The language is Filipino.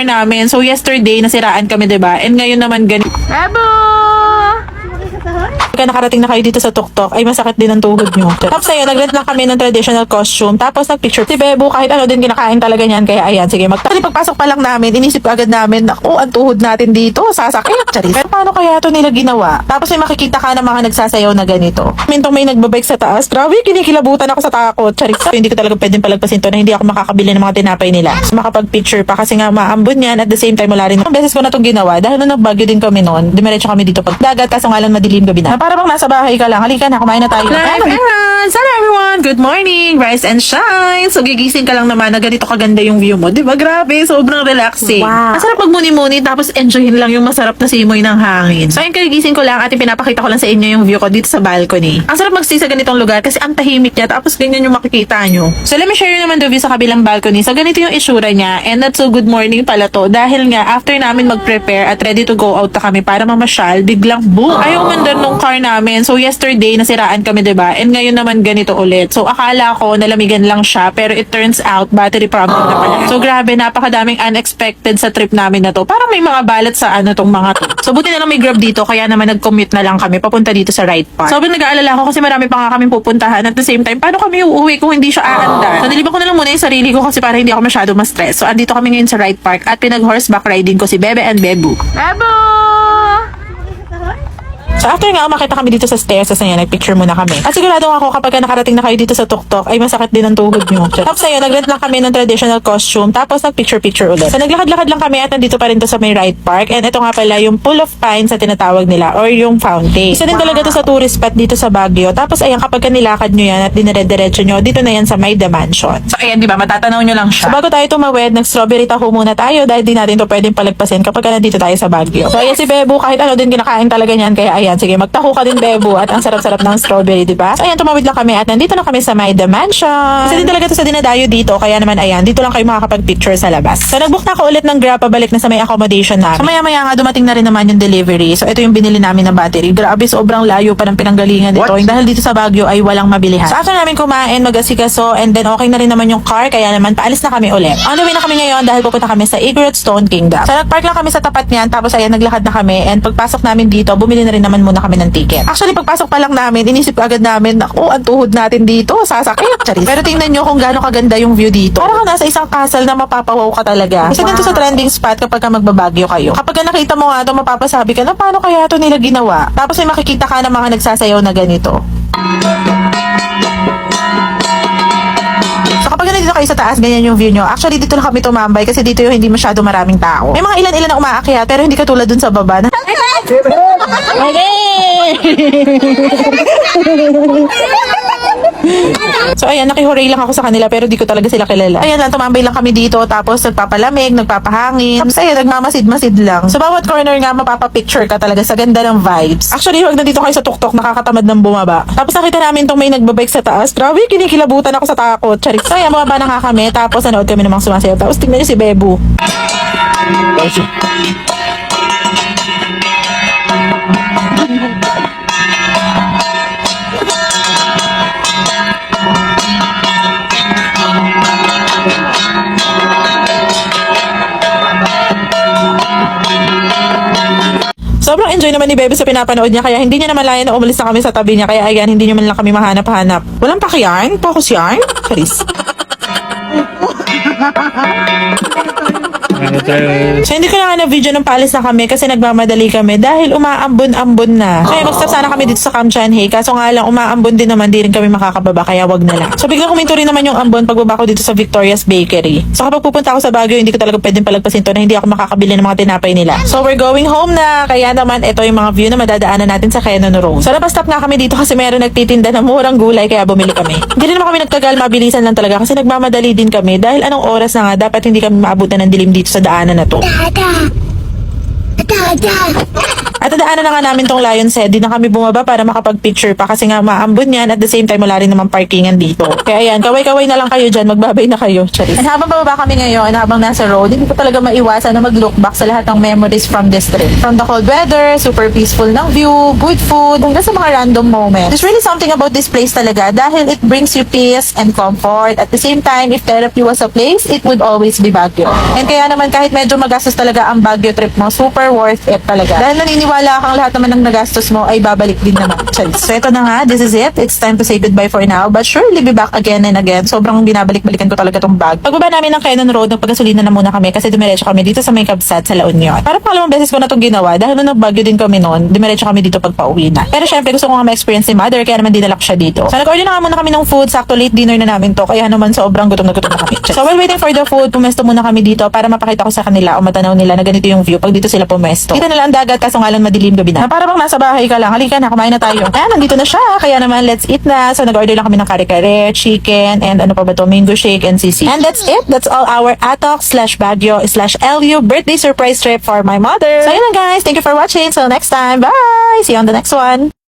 car namin. So yesterday nasiraan kami, 'di ba? And ngayon naman ganito. Bebo! Pagka nakarating na kayo dito sa tuktok, ay masakit din ang tuhod nyo. Tapos ayun, nag-rent lang kami ng traditional costume. Tapos nag-picture. Si Bebo, kahit ano din kinakain talaga niyan. Kaya ayan, sige, pagpasok pa lang namin, inisip agad namin na, ang tuhod natin dito, sasakit. Charis. Pero paano kaya ito nila ginawa? Tapos may makikita ka ng mga nagsasayaw na ganito. Mintong may nagbabike sa taas. Grabe, kinikilabutan ako sa takot. Charis. Hindi ko talaga pwedeng palagpasin to na hindi ako makakabili ng mga tinapay nila. So, makapag-picture pa kasi nga maambon yan. At the same time, wala rin. Ang beses ko na itong ginawa. Dahil nung nagbagyo din kami noon, dumiretso kami dito pag dagat. Kaso nga lang madilim gabi na. Para bang nasa bahay ka lang. Halika na, kumain na tayo. Hello everyone! Good morning! Rise and shine! So gigising ka lang naman na ganito kaganda yung view mo. Diba? Grabe, sobrang relaxing. Wow. Masarap magmuni-muni tapos enjoyin lang yung masarap na simoy ng hangin. So ayun, kagigising ko lang at pinapakita ko lang sa inyo yung view ko dito sa balcony. Ang sarap mag-stay sa ganitong lugar kasi ang tahimik niya tapos ganyan yung makikita nyo. So let me share you naman the view sa kabilang balcony. So ganito yung itsura niya and that's so good morning pala to dahil nga after namin mag-prepare at ready to go out na kami para mamasyal, biglang boom! Ayaw mandar nung car namin. So yesterday nasiraan kami, 'di ba? And ngayon naman ganito ulit. So akala ko nalamigan lang siya pero it turns out battery problem na pala. So grabe, napakadaming unexpected sa trip namin na to. Parang may mga balat sa tong mga to. So buti na lang may Grab dito kaya naman nag-commute na lang kami papunta dito sa right park. Sobrang nag-aalala ako kasi marami pa nga kaming pupuntahan at the same time paano kami uuwi kung hindi siya aandar. So niliban ko na lang muna yung sarili ko kasi para hindi ako masyado ma-stress. So andito kami ngayon sa right park at pinag-horseback riding ko si Bebe and Bebu. Bebo! So after nga umakita kami dito sa stairs, tapos ayan, nag-picture muna kami. At sigurado ako kapag nakarating na kayo dito sa tuktok, ay masakit din ang tuhod nyo. Tapos ayun, nag-rent lang kami ng traditional costume, tapos nag-picture-picture ulit. So naglakad-lakad lang kami at nandito pa rin to sa may right park. And ito nga pala yung pool of pines sa tinatawag nila or yung fountain. Isa din talaga to sa tourist spot dito sa Baguio. Tapos ayan, kapag nilakad nyo yan at dinire-diretso nyo, dito na yan sa Maida Mansion. So ayan, di ba, matatanaw nyo lang siya. So bago tayo tumawid, nag-strawberry taho muna tayo dahil di natin to pwedeng palagpasin kapag nandito tayo sa Baguio. So ayan si Bebo, kahit ano din kinakain talaga niyan. Kaya ayan, sige, magtaho ka din, Bebo, at ang sarap-sarap ng strawberry, di ba? So ayan, tumawid lang kami at nandito na kami sa Maida Mansion. Isa din talaga to sa dinadayo dito, kaya naman ayan, dito lang kayo makakapag-picture sa labas. So nag-book na ako ulit ng Grab pabalik na sa may accommodation namin. So maya-maya nga dumating na rin naman yung delivery. So ito yung binili namin na battery. Grabe, sobrang layo pa ng pinanggalingan dito. Dahil dito sa Baguio ay walang mabilihan. So after namin kumain, mag-asikaso, and then okay na rin naman yung car, kaya naman paalis na kami ulit. On the way na kami ngayon dahil pupunta kami sa Igorot Stone Kingdom. So nag-park lang kami sa tapat niyan, tapos ayan, naglakad na kami, and pagpasok namin dito, bumili na rin naman muna kami ng ticket. Actually, pagpasok pa lang namin, inisip agad namin na, ang tuhod natin dito, sasakit. Charis. Pero tingnan nyo kung gaano kaganda yung view dito. Parang nasa isang castle na mapapawaw ka talaga. Isa din to sa trending spot kapag magbabagyo kayo. Kapag nakita mo nga ito, mapapasabi ka na, paano kaya ito nila ginawa? Tapos may makikita ka ng mga nagsasayaw na ganito. So kapag nandito kayo sa taas, ganyan yung view nyo. Actually, dito na kami tumambay kasi dito yung hindi masyado maraming tao. May mga ilan-ilan na umaakyat pero hindi katulad dun sa baba. So ayan, nakihuray lang ako sa kanila pero di ko talaga sila kilala. Ayan lang, tumambay lang kami dito tapos nagpapalamig, nagpapahangin. Tapos ayan, nagmamasid-masid lang. So bawat corner nga mapapapicture ka talaga sa ganda ng vibes. Actually, huwag nandito kayo sa tuktok, nakakatamad ng bumaba. Tapos nakita namin tong may nagbabike sa taas. Grabe, kinikilabutan ako sa takot. Charik. So ayan, bumaba na nga kami. Tapos nanood kami namang sumasayaw. Tapos tingnan niyo si Bebu. Sobrang enjoy naman ni Bebe sa pinapanood niya kaya hindi niya naman layan na umalis na kami sa tabi niya kaya ayan, hindi niyo man lang kami mahanap-hanap. Walang pakyan? Focus yarn? Charis. So hindi ko na nga na-video nung paalis na kami kasi nagmamadali kami dahil umaambon-ambon na. Kaya mag-stop sana kami dito sa Camp Chanhae kaso nga lang umaambon din naman, di rin kami makakababa kaya wag na lang. So biglang kuminto rin naman yung ambon pagbaba ko dito sa Victoria's Bakery. So kapag pupunta ako sa Baguio, hindi ko talaga pwedeng palagpasin to na hindi ako makakabili ng mga tinapay nila. So we're going home na kaya naman ito yung mga view na madadaanan natin sa Cannon Road. So napastop nga kami dito kasi meron nagtitinda ng murang gulay kaya bumili kami. Hindi rin naman kami nagtagal, mabilisan lang talaga kasi nagmamadali din kami dahil anong oras na nga dapat hindi kami maabutan ng dilim dito sa daanan na to. At nadaanan na nga namin tong Lion's Head. Di na kami bumaba para makapag-picture pa kasi nga maambon yan. At the same time, wala rin naman parkingan dito. Kaya ayan, kaway-kaway na lang kayo dyan. Magbabay na kayo. Charis. And habang bababa kami ngayon, habang nasa road, hindi ko talaga maiwasan na mag-look back sa lahat ng memories from this trip. From the cold weather, super peaceful ng view, good food, hanggang sa mga random moments. There's really something about this place talaga dahil it brings you peace and comfort. At the same time, if therapy was a place, it would always be Baguio. And kaya naman kahit medyo magastos talaga ang Baguio trip mo, super worth it talaga. Dahil naniniwala kang lahat naman ng nagastos mo ay babalik din naman. So ito na nga, this is it. It's time to say goodbye for now, but surely be back again and again. Sobrang binabalik-balikan ko talaga tong bag. Pagbaba namin ng Quezon Road, nagpagasolina na muna kami kasi dumiretso kami dito sa may Kabsat sa La Union. Para pangalawang beses ko na itong ginawa dahil nung nag-Baguio din kami noon, dumiretso kami dito pag pauwi na. Pero syempre gusto ko nga ma-experience si mother kaya naman dinala ko siya dito. So nag-order na nga muna kami ng food, sakto late dinner na namin to kaya naman sobrang gutom na kami. So while waiting for the food, pumesto muna kami dito para mapakita ko sa kanila o matanaw nila na ganito yung view pag dito sila pumesto. Kita nila ang dagat kaso nga lang madilim gabi na. Para bang nasa bahay ka lang. Halika na, kumain na tayo. Ayan, nandito na siya. Kaya naman let's eat na. So nag-order lang kami ng kare-kare, chicken, and ano pa ba to, mango shake and sisig. And that's it. That's all our Atok/Baguio/LU birthday surprise trip for my mother. So yun lang guys. Thank you for watching. Till next time. Bye! See you on the next one.